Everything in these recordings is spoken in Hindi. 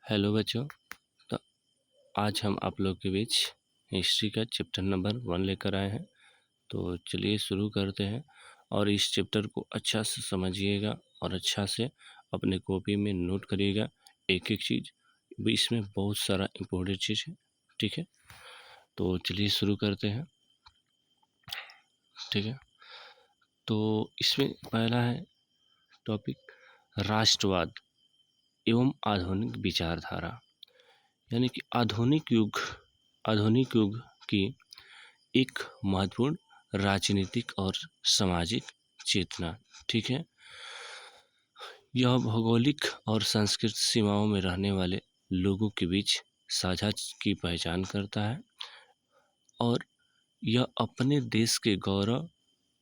हेलो बच्चों। तो आज हम आप लोग के बीच हिस्ट्री का चैप्टर नंबर 1 लेकर आए हैं। तो चलिए शुरू करते हैं और इस चैप्टर को अच्छा से समझिएगा और अच्छा से अपने कॉपी में नोट करिएगा एक एक चीज़। इसमें बहुत सारा इम्पोर्टेंट चीज़ है, ठीक है। तो चलिए शुरू करते हैं, ठीक है। तो इसमें पहला है टॉपिक राष्ट्रवाद एवं आधुनिक विचारधारा, यानी कि आधुनिक युग की एक महत्वपूर्ण राजनीतिक और सामाजिक चेतना, ठीक है। यह भौगोलिक और सांस्कृतिक सीमाओं में रहने वाले लोगों के बीच साझा की पहचान करता है और यह अपने देश के गौरव,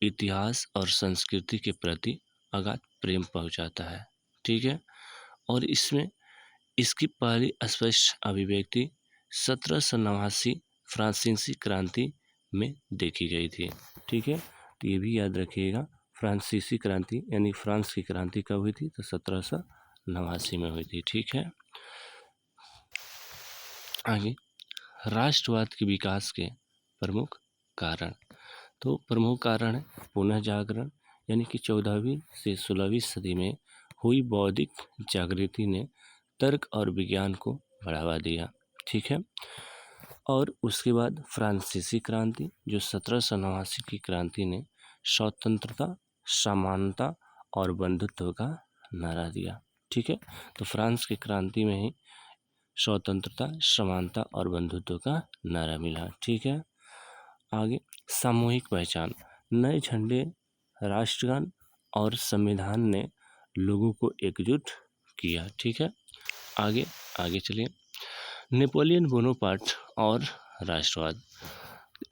इतिहास और संस्कृति के प्रति अगाध प्रेम पहुंचाता है, ठीक है। और इसमें इसकी पहली स्पष्ट अभिव्यक्ति 1789 फ्रांसीसी क्रांति में देखी गई थी, ठीक है। तो ये भी याद रखिएगा, फ्रांसीसी क्रांति यानी फ्रांस की क्रांति कब हुई थी? तो 1789 में हुई थी, ठीक है। आगे राष्ट्रवाद के विकास के प्रमुख कारण। तो प्रमुख कारण है पुनः जागरण, यानी कि 14वीं से 16वीं सदी में हुई बौद्धिक जागृति ने तर्क और विज्ञान को बढ़ावा दिया, ठीक है। और उसके बाद फ्रांसीसी क्रांति, जो 1789 की क्रांति ने स्वतंत्रता, समानता और बंधुत्व का नारा दिया, ठीक है। तो फ्रांस की क्रांति में ही स्वतंत्रता, समानता और बंधुत्व का नारा मिला, ठीक है। आगे सामूहिक पहचान, नए झंडे, राष्ट्रगान और संविधान ने लोगों को एकजुट किया, ठीक है। आगे चलिए, नेपोलियन बोनापार्ट और राष्ट्रवाद।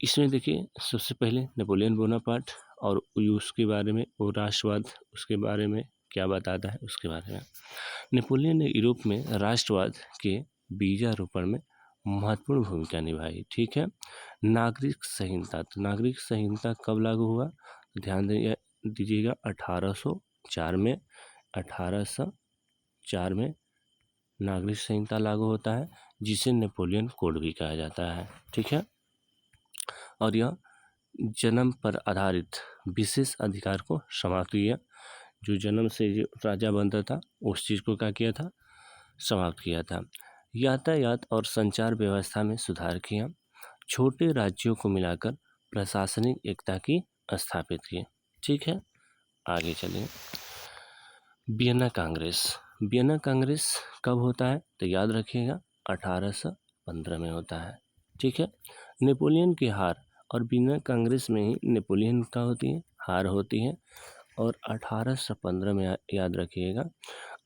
इसमें देखिए सबसे पहले नेपोलियन बोनापार्ट और उसके बारे में, वो राष्ट्रवाद उसके बारे में क्या बताता है उसके बारे में। नेपोलियन ने यूरोप में राष्ट्रवाद के बीजारोपण में महत्वपूर्ण भूमिका निभाई, ठीक है। नागरिक संहिता, तो नागरिक संहिता कब लागू हुआ? ध्यान दीजिएगा 1804 में नागरिक संहिता लागू होता है, जिसे नेपोलियन कोड भी कहा जाता है, ठीक है। और यह जन्म पर आधारित विशेष अधिकार को समाप्त किया। जो जन्म से जो राजा बनता था उस चीज़ को क्या किया था? समाप्त किया था। यातायात और संचार व्यवस्था में सुधार किया। छोटे राज्यों को मिलाकर प्रशासनिक एकता की स्थापित की, ठीक है। आगे चलिए, वियना कांग्रेस। वियना कांग्रेस कब होता है? तो याद रखिएगा 1815 में होता है, ठीक है। नेपोलियन की हार, और वियना कांग्रेस में ही नेपोलियन का होती है हार होती है। और 1815 में याद रखिएगा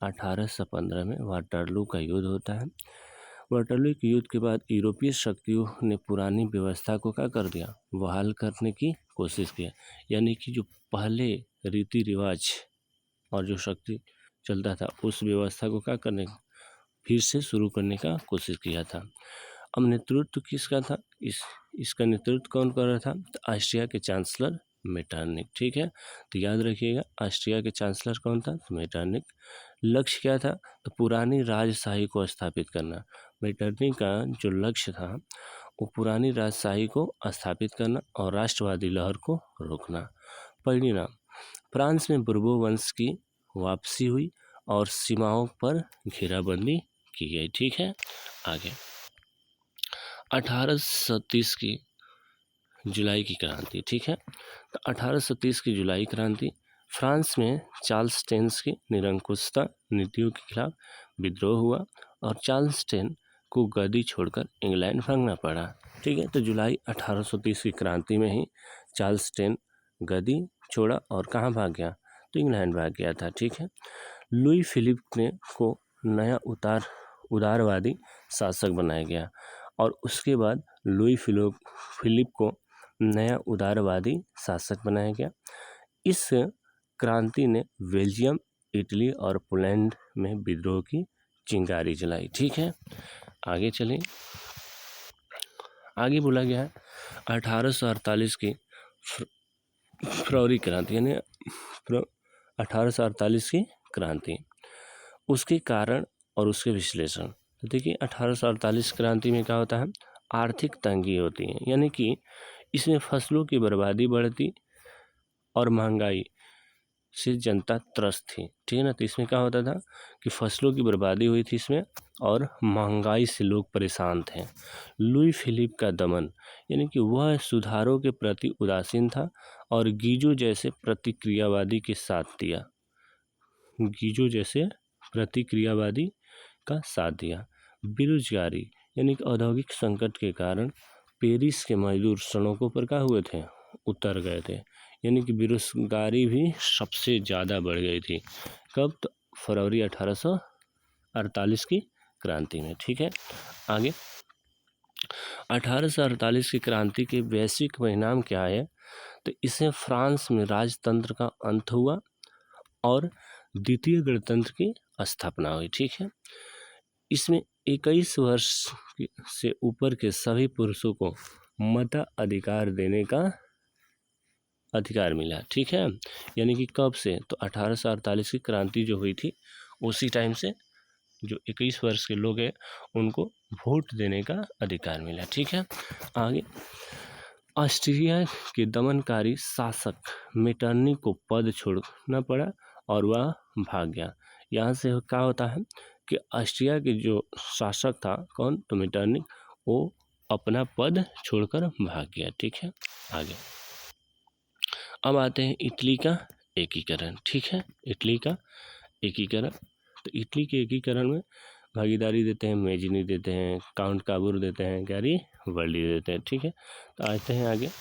1815 में वाटरलू का युद्ध होता है। वाटरलू के युद्ध के बाद यूरोपीय शक्तियों ने पुरानी व्यवस्था को क्या कर दिया? बहाल करने की कोशिश की, यानी कि जो पहले रीति रिवाज और जो शक्ति चलता था उस व्यवस्था को क्या करने, फिर से शुरू करने का कोशिश किया था। अब नेतृत्व किसका था? इसका नेतृत्व कौन कर रहा था? तो ऑस्ट्रिया के चांसलर मेटरनिक, ठीक है। तो याद रखिएगा ऑस्ट्रिया के चांसलर कौन था? तो मेटरनिक। लक्ष्य क्या था? तो पुरानी राजशाही को स्थापित करना। मेटरनिक का जो लक्ष्य था वो पुरानी राजशाही को स्थापित करना और राष्ट्रवादी लहर को रोकना। परिणाम, फ्रांस में बुर्बो वंश की वापसी हुई और सीमाओं पर घेराबंदी की गई, ठीक है। आगे 1830 की जुलाई की क्रांति, ठीक है। तो 1830 की जुलाई क्रांति, फ्रांस में चार्ल्स टेंस की निरंकुशता नीतियों के खिलाफ विद्रोह हुआ और चार्ल्स टेन को गद्दी छोड़कर इंग्लैंड भागना पड़ा, ठीक है। तो जुलाई 1830 की क्रांति में ही चार्ल्स टेन गद्दी छोड़ा और कहाँ भाग गया? तो इंग्लैंड भाग गया था, ठीक है। लुई फिलिप को नया उदारवादी शासक बनाया गया और उसके बाद लुई फिलिप को नया उदारवादी शासक बनाया गया। इस क्रांति ने बेल्जियम, इटली और पोलैंड में विद्रोह की चिंगारी जलाई, ठीक है। आगे चलें, आगे बोला गया है 1848 की फ्रवरी क्रांति, यानी 1848 की क्रांति, उसके कारण और उसके विश्लेषण। तो देखिए 1848 क्रांति में क्या होता है, आर्थिक तंगी होती है, यानी कि इसमें फसलों की बर्बादी बढ़ती और महंगाई से जनता त्रस्त थी, ठीक है ना। तो इसमें क्या होता था कि फसलों की बर्बादी हुई थी इसमें, और महंगाई से लोग परेशान थे। लुई फिलिप का दमन, यानी कि वह सुधारों के प्रति उदासीन था और गीजो जैसे प्रतिक्रियावादी के साथ दिया, गीजो जैसे प्रतिक्रियावादी का साथ दिया। बेरोजगारी यानी कि औद्योगिक संकट के कारण पेरिस के मजदूर सड़कों पर क्या हुए थे, उतर गए थे, यानी कि बेरोजगारी भी सबसे ज़्यादा बढ़ गई थी। कब? तो फरवरी 1848 की क्रांति में, ठीक है। आगे 1848 की क्रांति के वैश्विक परिणाम क्या है, तो इससे फ्रांस में राजतंत्र का अंत हुआ और द्वितीय गणतंत्र की स्थापना हुई, ठीक है। इसमें 21 वर्ष से ऊपर के सभी पुरुषों को मताधिकार देने का अधिकार मिला, ठीक है। यानी कि कब से? तो 1848 की क्रांति जो हुई थी उसी टाइम से जो 21 वर्ष के लोग हैं उनको वोट देने का अधिकार मिला, ठीक है। आगे ऑस्ट्रिया के दमनकारी शासक मेटरनिख को पद छोड़ना पड़ा और वह भाग गया। यहाँ से क्या होता है कि ऑस्ट्रिया के जो शासक था, कौन? तो मेटरनिख, वो अपना पद छोड़कर भाग गया, ठीक है। आगे अब आते हैं इटली का एकीकरण, ठीक है। इटली का एकीकरण, तो इटली के एकीकरण में भागीदारी देते हैं, मेजिनी देते हैं, काउंट काबूर देते हैं, गैरीबल्डी देते हैं, ठीक है। तो आते हैं आगे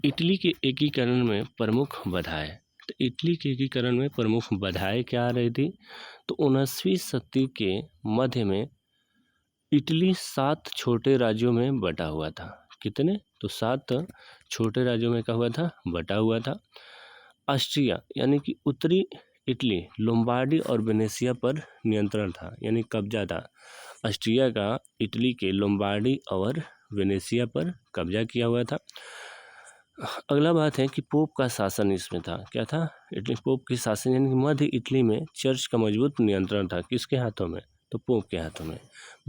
इटली के एकीकरण में प्रमुख बाधाएं। तो इटली के एकीकरण में प्रमुख बाधाएं क्या आ रही थी, तो 19वीं सदी के मध्य में इटली 7 छोटे राज्यों में बटा हुआ था। कितने? तो 7 छोटे राज्यों में क्या हुआ था, बटा हुआ था। ऑस्ट्रिया यानी कि उत्तरी इटली लोम्बार्डी और वेनेसिया पर नियंत्रण था, यानी कब्जा था। ऑस्ट्रिया का इटली के लोम्बार्डी और वेनेसिया पर कब्जा किया हुआ था। अगला बात है कि पोप का शासन इसमें था, क्या था? इटली पोप की शासन, यानी कि मध्य इटली में चर्च का मजबूत नियंत्रण था। किसके हाथों में? तो पोप के हाथों में।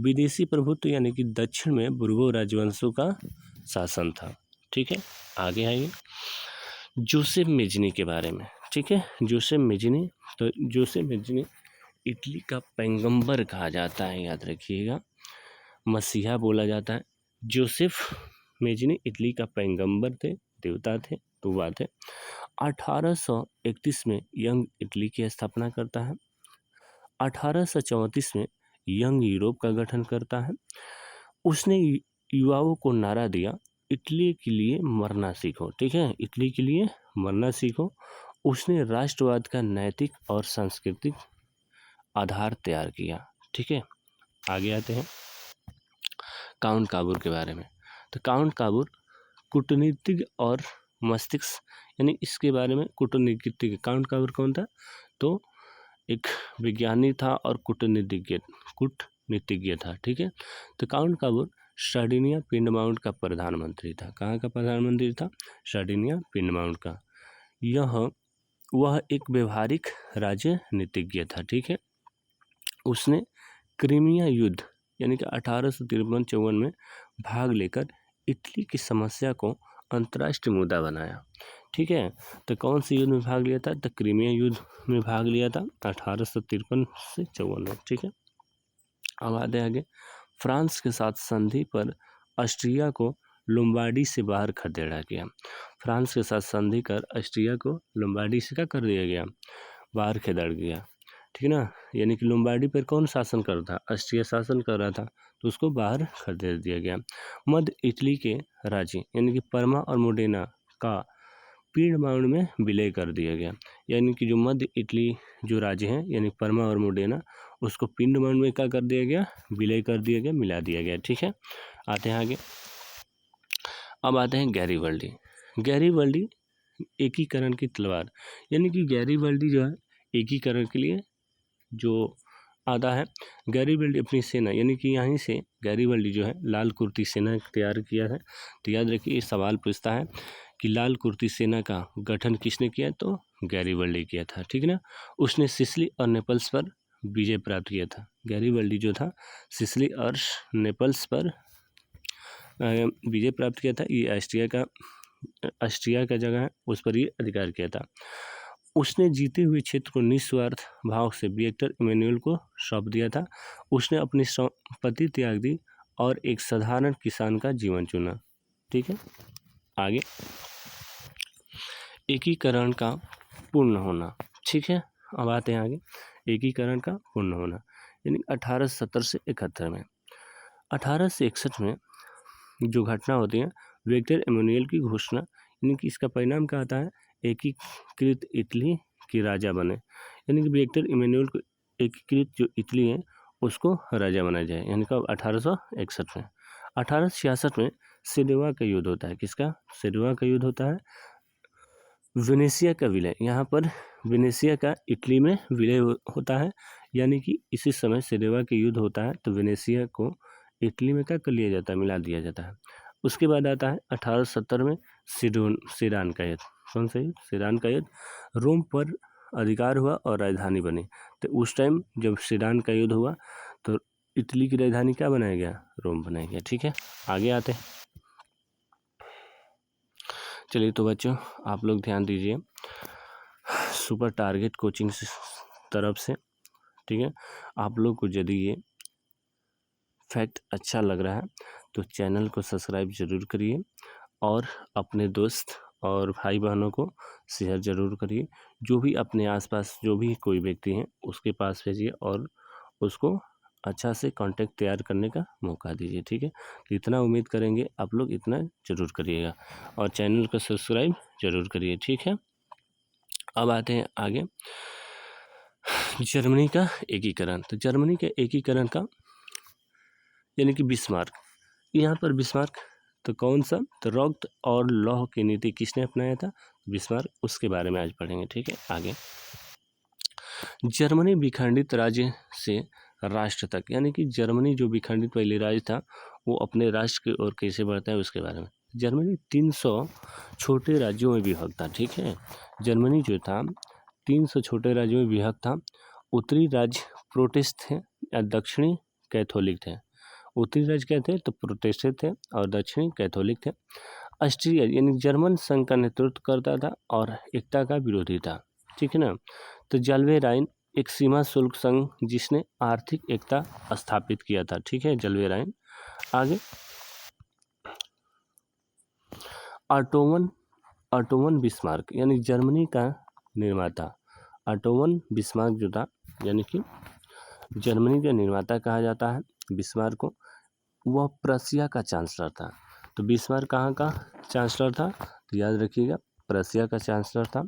विदेशी प्रभुत्व यानी कि दक्षिण में बुर्गो राजवंशों का शासन था, ठीक है। आगे आइए जोसेफ मेजनी के बारे में, ठीक है। जोसेफ मेजनी, तो जोसेफ मेजनी इटली का पैगंबर कहा जाता है, याद रखिएगा, मसीहा बोला जाता है। जोसेफ मेजनी इटली का पैगंबर थे, देवता थे, तो बात है 1831 में यंग इटली की स्थापना करता है। 1834 में यंग यूरोप का गठन करता है। उसने युवाओं को नारा दिया, इटली के लिए मरना सीखो, ठीक है, इटली के लिए मरना सीखो। उसने राष्ट्रवाद का नैतिक और सांस्कृतिक आधार तैयार किया, ठीक है। आगे आते हैं काउंट काबूर के बारे में। तो काउंट काबूर कूटनीतिक और मस्तिष्क, यानी इसके बारे में कूटनीतिक, काउंट काबूर कौन था? तो एक विज्ञानी था और कूटनीतिज्ञ था, ठीक है। तो काउंट काबूर सार्डिनिया पिंडमाउंट का प्रधानमंत्री था। कहाँ का प्रधानमंत्री था? सार्डिनिया पिंडमाउंट का। वह एक व्यवहारिक राजनीतिज्ञ था, ठीक है। उसने क्रीमिया युद्ध यानी कि 1853-54 में भाग लेकर इटली की समस्या को अंतर्राष्ट्रीय मुद्दा बनाया, ठीक है। तो कौन सी युद्ध में भाग लिया था? तो क्रीमिया युद्ध में भाग लिया था 1853 से 54 में, ठीक है। अब आते आगे फ्रांस के साथ संधि पर ऑस्ट्रिया को लोम्बार्डी से बाहर खदेड़ा गया। फ्रांस के साथ संधि कर ऑस्ट्रिया को लोम्बार्डी से क्या कर दिया गया? बाहर खदेड़ गया, ठीक है ना। यानी कि लोम्बार्डी पर कौन शासन कर रहा था? ऑस्ट्रिया शासन कर रहा था, तो उसको बाहर खदेड़ दिया गया। मध्य इटली के राज्य यानी कि परमा और मोडेना का पिंडमाउंट में विलय कर दिया गया। यानी कि जो मध्य इटली जो राज्य हैं यानी परमा और मोडेना, उसको पिंडमाउंट में क्या कर दिया गया? विलय कर दिया गया, मिला दिया गया, ठीक है। आते हैं आगे, अब आते हैं गैरीबल्डी। गैरीबल्डी एकीकरण की तलवार, यानी कि गैरीबल्डी जो है एकीकरण के लिए जो आता है। गैरीबल्डी अपनी सेना, यानी कि यहीं से गैरीबल्डी जो है लाल कुर्ती सेना तैयार किया है। तो याद रखिए, ये सवाल पूछता है कि लाल कुर्ती सेना का गठन किसने किया? तो गैरीबल्डी किया था, ठीक है ना। उसने सिसिली और नेपल्स पर विजय प्राप्त किया था, गैरिबल्डी जो था सिसिली और नेपल्स पर विजय प्राप्त किया था। ये ऑस्ट्रिया का जगह है, उस पर ये अधिकार किया था। उसने जीते हुए क्षेत्र को निस्वार्थ भाव से विक्टर इमैनुअल को सौंप दिया था। उसने अपनी संपत्ति त्याग दी और एक साधारण किसान का जीवन चुना। ठीक है, आगे एकीकरण का पूर्ण होना। ठीक है, अब आते हैं आगे एकीकरण का पूर्ण होना, यानी 1870 से 71 में। 1861 में जो घटना होती है, विक्टर इमैनुअल की घोषणा, यानी कि इसका परिणाम क्या आता है, एकीकृत इटली के राजा बने। यानी कि विक्टर इमैनुअल को एकीकृत जो इटली है उसको राजा बनाया जाए, यानी कि 1861 में। 1866 में सिडवा का युद्ध होता है। किसका? सिडवा का युद्ध होता है। वेनेशिया का विलय, यहाँ पर वेनेशिया का इटली में विलय होता है, यानी कि इसी समय सिडवा का युद्ध होता है तो वेनेशिया को इटली में क्या कर लिया जाता है, मिला दिया जाता है। उसके बाद आता है 1870 में सिडान का युद्ध। कौन सा युद्ध? सिडान का युद्ध। रोम पर अधिकार हुआ और राजधानी बनी। तो उस टाइम जब सिडान का युद्ध हुआ तो इटली की राजधानी क्या बनाया गया? रोम बनाया गया। ठीक है, आगे आते हैं। चलिए तो बच्चों आप लोग ध्यान दीजिए, सुपर टारगेट कोचिंग तरफ से, ठीक है, आप लोग को यदि ये फैक्ट अच्छा लग रहा है तो चैनल को सब्सक्राइब ज़रूर करिए और अपने दोस्त और भाई बहनों को शेयर ज़रूर करिए। जो भी अपने आसपास जो भी कोई व्यक्ति हैं उसके पास भेजिए और उसको अच्छा से कांटेक्ट तैयार करने का मौका दीजिए। ठीक है, तो इतना उम्मीद करेंगे आप लोग इतना ज़रूर करिएगा और चैनल को सब्सक्राइब ज़रूर करिए। ठीक है, अब आते हैं आगे, जर्मनी का एकीकरण। तो जर्मनी के एकीकरण का यानी कि बिस्मार्क, यहाँ पर बिस्मार्क तो कौन सा? तो रक्त और लौह की नीति किसने अपनाया था? बिस्मार्क। उसके बारे में आज पढ़ेंगे। ठीक है, आगे जर्मनी विखंडित राज्य से राष्ट्र तक, यानी कि जर्मनी जो विखंडित पहले राज्य था वो अपने राष्ट्र की ओर कैसे बढ़ता है उसके बारे में। जर्मनी 300 छोटे राज्यों में विभक्त था। ठीक है, जर्मनी जो था 300 छोटे राज्यों में विभक्त था। उत्तरी राज्य प्रोटेस्ट थे या दक्षिणी कैथोलिक थे। उत्तरी राज्य क्या थे? तो प्रोटेस्टेंट थे और दक्षिणी कैथोलिक थे। ऑस्ट्रिया यानी जर्मन संघ का नेतृत्व करता था और एकता का विरोधी था। ठीक है ना। तो जलवे राइन एक सीमा शुल्क संघ जिसने आर्थिक एकता स्थापित किया था। ठीक है, जलवे राइन। आगे ऑटोमन बिस्मार्क यानी जर्मनी का निर्माता। ऑटोमन बिस्मार्क जो था यानी कि जर्मनी का निर्माता कहा जाता है बिस्मार्क को। वह प्रशिया का चांसलर था। तो बिस्मार्क कहाँ का चांसलर था? तो याद रखिएगा, प्रशिया का चांसलर था।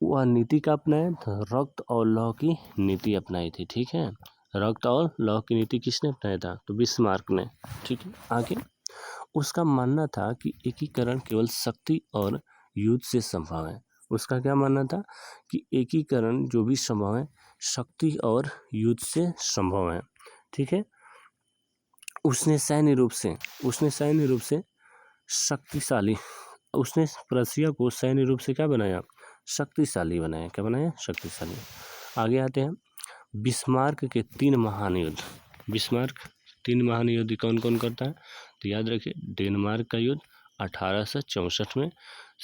वह नीति का अपनाया था, रक्त और लौह की नीति अपनाई थी। ठीक है, रक्त और लौह की नीति किसने अपनाया था? तो बिस्मार्क ने। ठीक है, आगे उसका मानना था कि एकीकरण केवल शक्ति और युद्ध से संभव है। उसका क्या मानना था कि एकीकरण जो भी संभव है शक्ति और युद्ध से संभव है। ठीक है, उसने सैन्य रूप से शक्तिशाली, उसने प्रशिया को सैन्य रूप से क्या बनाया? शक्तिशाली बनाया। क्या बनाया? शक्तिशाली। आगे आते हैं बिस्मार्क के 3 महान युद्ध। बिस्मार्क 3 महान युद्ध कौन कौन करता है? तो याद रखिए, डेनमार्क का युद्ध 1864 में,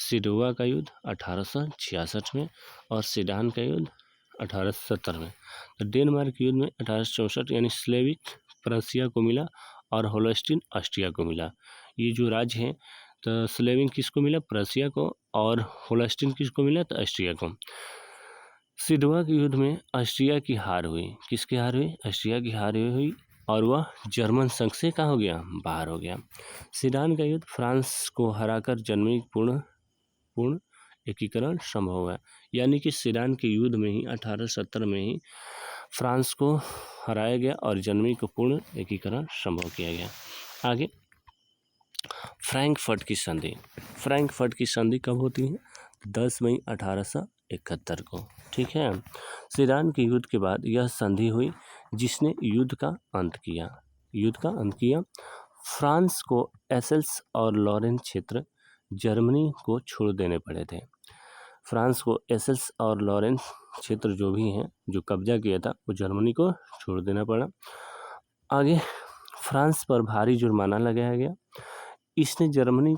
सिडवा का युद्ध 1866 में और सिडान का युद्ध 1870 में। तो डेनमार्क युद्ध में 1864 यानी स्लेविक प्रशिया को मिला और होल्स्टीन ऑस्ट्रिया को मिला। ये जो राज्य हैं तो स्लेविक किसको मिला? प्रशिया को, और होल्स्टीन किसको मिला? तो ऑस्ट्रिया को। सिडवा के युद्ध में ऑस्ट्रिया की हार हुई। किसकी हार हुई? ऑस्ट्रिया की हार हुई और वह जर्मन संघ से कहाँ हो गया? बाहर हो गया। सिडान का युद्ध फ्रांस को हराकर जर्मनी पूर्ण एकीकरण संभव हुआ। यानी कि सिडान के युद्ध में ही 1870 में ही फ्रांस को हराया गया और जर्मनी को पूर्ण एकीकरण संभव किया गया। आगे फ्रैंकफर्ट की संधि। फ्रैंकफर्ट की संधि कब होती है? 10 मई 1871 को। ठीक है, सिडान के युद्ध के बाद यह संधि हुई जिसने युद्ध का अंत किया। फ्रांस को एसेल्स और लॉरेन क्षेत्र जर्मनी को छोड़ देने पड़े थे। फ्रांस को एसेल्स और लॉरेंस क्षेत्र जो भी हैं जो कब्जा किया था वो जर्मनी को छोड़ देना पड़ा। आगे फ्रांस पर भारी जुर्माना लगाया गया। इसने जर्मनी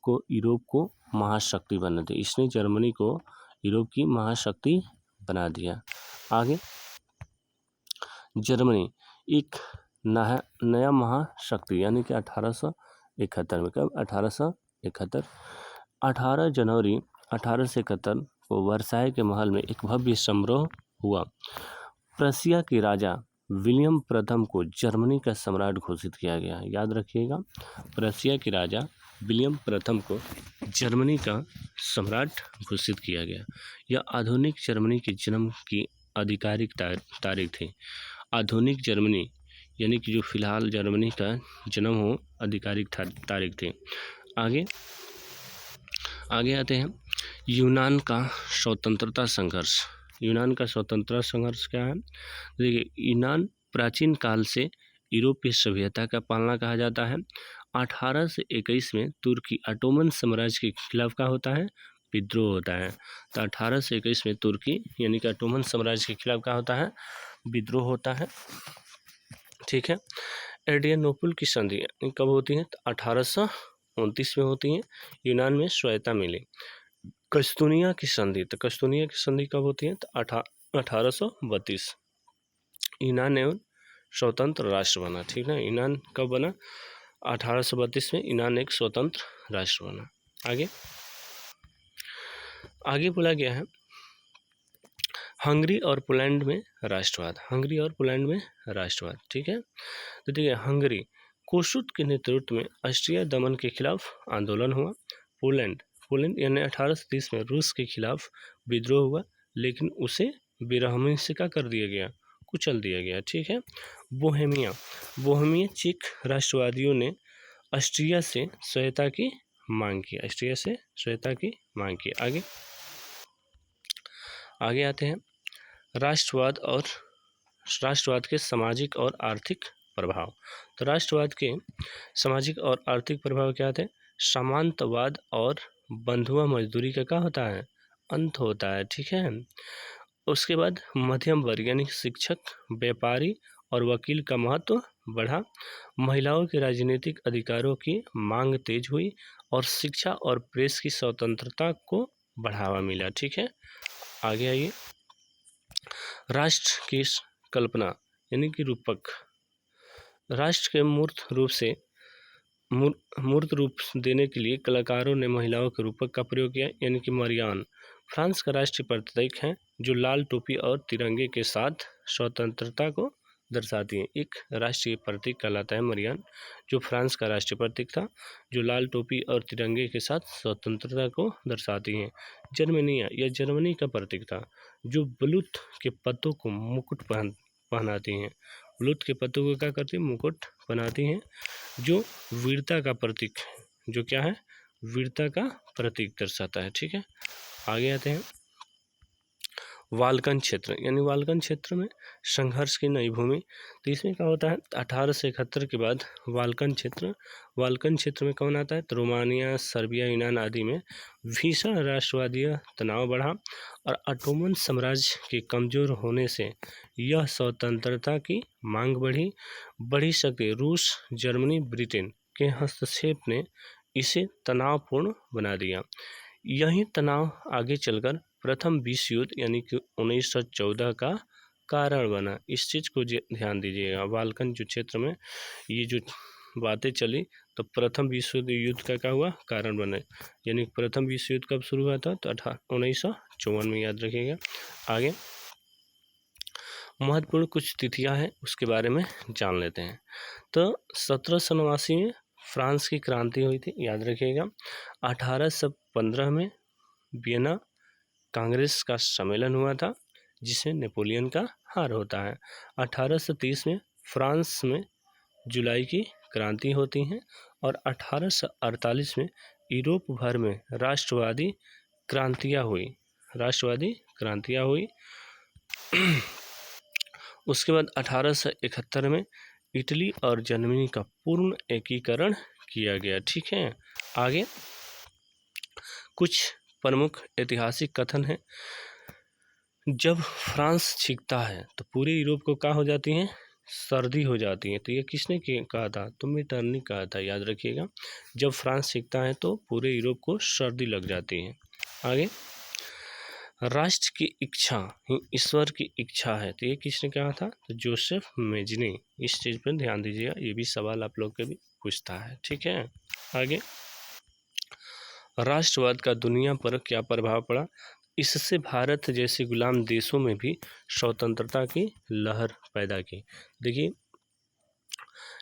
को यूरोप को महाशक्ति बना दिया। इसने जर्मनी को यूरोप की महाशक्ति बना दिया। आगे जर्मनी एक नया महाशक्ति यानी कि 1871 में, कब 1871 18 जनवरी 1871 को वर्साय के महल में एक भव्य समारोह हुआ। प्रशिया के राजा विलियम प्रथम को जर्मनी का सम्राट घोषित किया गया। याद रखिएगा, प्रशिया के राजा विलियम प्रथम को जर्मनी का सम्राट घोषित किया गया। यह आधुनिक जर्मनी के जन्म की आधिकारिक तारीख थी। आधुनिक जर्मनी यानी कि जो फिलहाल जर्मनी का जन्म हो आधिकारिक तारीख थी। आगे आते हैं यूनान का स्वतंत्रता संघर्ष। यूनान का स्वतंत्रता संघर्ष क्या है? देखिए, यूनान प्राचीन काल से यूरोपीय सभ्यता का पालना कहा जाता है। 18 से 21 में तुर्की ऑटोमन साम्राज्य के खिलाफ का होता है विद्रोह होता है। तो 18 से 21 में तुर्की यानी कि ऑटोमन साम्राज्य के खिलाफ का होता है विद्रोह होता है। ठीक है। एड्रियानोपल की संधि कब होती है? तो 1829 में होती है। यूनान में स्वायत्ता मिली। कस्तूनिया की संधि, तो कस्तूनिया की संधि कब होती है? तो 1832 यूनान एवं स्वतंत्र राष्ट्र बना। ठीक है, यूनान कब बना? 1832 में यूनान एक स्वतंत्र राष्ट्र बना। आगे बोला गया है हंगरी और पोलैंड में राष्ट्रवाद। हंगरी और पोलैंड में राष्ट्रवाद। ठीक है, तो देखिए हंगरी कोसुट के नेतृत्व में ऑस्ट्रिया दमन के खिलाफ आंदोलन हुआ। पोलैंड यानी 1830 में रूस के खिलाफ विद्रोह हुआ, लेकिन उसे बेरहमी से क्या कर दिया गया? कुचल दिया गया। ठीक है। बोहेमिया चेक राष्ट्रवादियों ने ऑस्ट्रिया से सहायता की मांग की। ऑस्ट्रिया से सहायता की मांग की। आगे आते हैं राष्ट्रवाद के सामाजिक और आर्थिक प्रभाव। तो राष्ट्रवाद के सामाजिक और आर्थिक प्रभाव क्या थे? सामंतवाद और बंधुआ मजदूरी का क्या होता है? अंत होता है। ठीक है। उसके बाद मध्यम वर्ग यानी शिक्षक, व्यापारी और वकील का महत्व बढ़ा। महिलाओं के राजनीतिक अधिकारों की मांग तेज हुई और शिक्षा और प्रेस की स्वतंत्रता को बढ़ावा मिला। ठीक है। आगे आइए, राष्ट्र की कल्पना यानी कि रूपक। राष्ट्र के मूर्त रूप देने के लिए कलाकारों ने महिलाओं के रूपक का प्रयोग किया, यानी कि मरियान फ्रांस का राष्ट्रीय प्रतीक है, जो लाल टोपी और तिरंगे के साथ स्वतंत्रता को दर्शाती है। एक राष्ट्रीय प्रतीक कहलाता है मरियान, जो फ्रांस का राष्ट्रीय प्रतीक था, जो लाल टोपी और तिरंगे के साथ स्वतंत्रता को दर्शाती है। जर्मनिया यह जर्मनी का प्रतीक था, जो बलूत के पत्तों को मुकुट पहनाती हैं। बलूत के पत्तों को क्या करती है? मुकुट पहनाती हैं, जो वीरता का प्रतीक है। जो क्या है? वीरता का प्रतीक दर्शाता है। ठीक है। आगे आते हैं बाल्कन क्षेत्र, यानी बाल्कन क्षेत्र में संघर्ष की नई भूमि। तो इसमें क्या होता है? 1871 के बाद बाल्कन क्षेत्र में कौन आता है? तो रोमानिया, सर्बिया, यूनान आदि में भीषण राष्ट्रवादीय तनाव बढ़ा और ऑटोमन साम्राज्य के कमजोर होने से यह स्वतंत्रता की मांग बढ़ी सके। रूस, जर्मनी, ब्रिटेन के हस्तक्षेप ने इसे तनावपूर्ण बना दिया। यही तनाव आगे चलकर प्रथम विश्व युद्ध यानी कि 1914 का कारण बना। इस चीज़ को ध्यान दीजिएगा। बाल्कन जो क्षेत्र में ये जो बातें चली, तो प्रथम विश्व युद्ध का क्या हुआ? कारण बने। यानी प्रथम विश्व युद्ध कब शुरू हुआ था? तो 1954 में। याद रखिएगा। आगे महत्वपूर्ण कुछ तिथियां हैं, उसके बारे में जान लेते हैं। तो 1789 में फ्रांस की क्रांति हुई थी। याद रखिएगा। 1815 में वियना कांग्रेस का सम्मेलन हुआ था, जिसमें नेपोलियन का हार होता है। 1830 में फ्रांस में जुलाई की क्रांति होती है और 1848 में यूरोप भर में राष्ट्रवादी क्रांतियाँ हुई। उसके बाद 1871 में इटली और जर्मनी का पूर्ण एकीकरण किया गया। ठीक है। आगे कुछ प्रमुख ऐतिहासिक कथन है। जब फ्रांस जीतता है तो पूरे यूरोप को क्या हो जाती है, सर्दी हो जाती है। तो ये किसने कहा था, तो मेटरनिख कहा था, याद रखिएगा। जब फ्रांस जीतता है तो पूरे यूरोप को सर्दी लग जाती है। आगे, राष्ट्र की इच्छा ही ईश्वर की इच्छा है। तो ये किसने कहा था, तो जोसेफ मेजनी। इस चीज़ पर ध्यान दीजिएगा, ये भी सवाल आप लोग के भी पूछता है। ठीक है। आगे, राष्ट्रवाद का दुनिया पर क्या प्रभाव पड़ा। इससे भारत जैसे गुलाम देशों में भी स्वतंत्रता की लहर पैदा की। देखिए,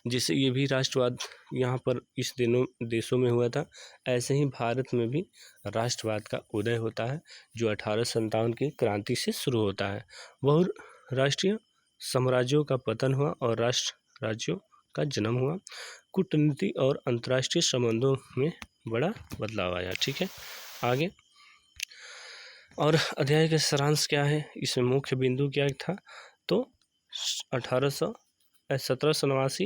जैसे ये भी राष्ट्रवाद यहाँ पर इस दिनों देशों में हुआ था, ऐसे ही भारत में भी राष्ट्रवाद का उदय होता है, जो 1857 की क्रांति से शुरू होता है। बहु राष्ट्रीय साम्राज्यों का पतन हुआ और राष्ट्र राज्यों का जन्म हुआ। कूटनीति और अंतर्राष्ट्रीय संबंधों में बड़ा बदलाव आया। ठीक है। आगे, और अध्याय का सारांश क्या है, इसमें मुख्य बिंदु क्या था, तो 1789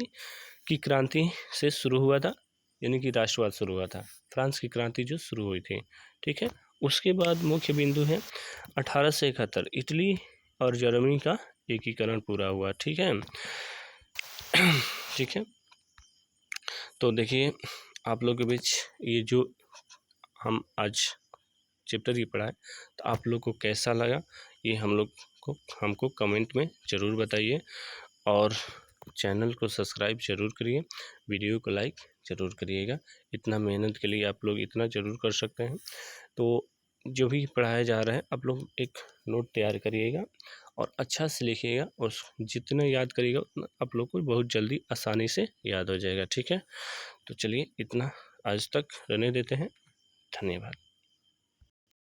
की क्रांति से शुरू हुआ था, यानी कि राष्ट्रवाद शुरू हुआ था, फ्रांस की क्रांति जो शुरू हुई थी। ठीक है। उसके बाद मुख्य बिंदु है 1871 इटली और जर्मनी का एकीकरण पूरा हुआ। ठीक है। ठीक है। तो देखिए, आप लोग के बीच ये जो हम आज चैप्टर ये पढ़ा है, तो आप लोग को कैसा लगा, ये हमको कमेंट में ज़रूर बताइए, और चैनल को सब्सक्राइब ज़रूर करिए, वीडियो को लाइक ज़रूर करिएगा। इतना मेहनत के लिए आप लोग इतना ज़रूर कर सकते हैं। तो जो भी पढ़ाया जा रहा है, आप लोग एक नोट तैयार करिएगा और अच्छा से लिखिएगा, और जितना याद करिएगा उतना आप लोग को बहुत जल्दी आसानी से याद हो जाएगा। ठीक है। तो चलिए, इतना आज तक रहने देते हैं। धन्यवाद।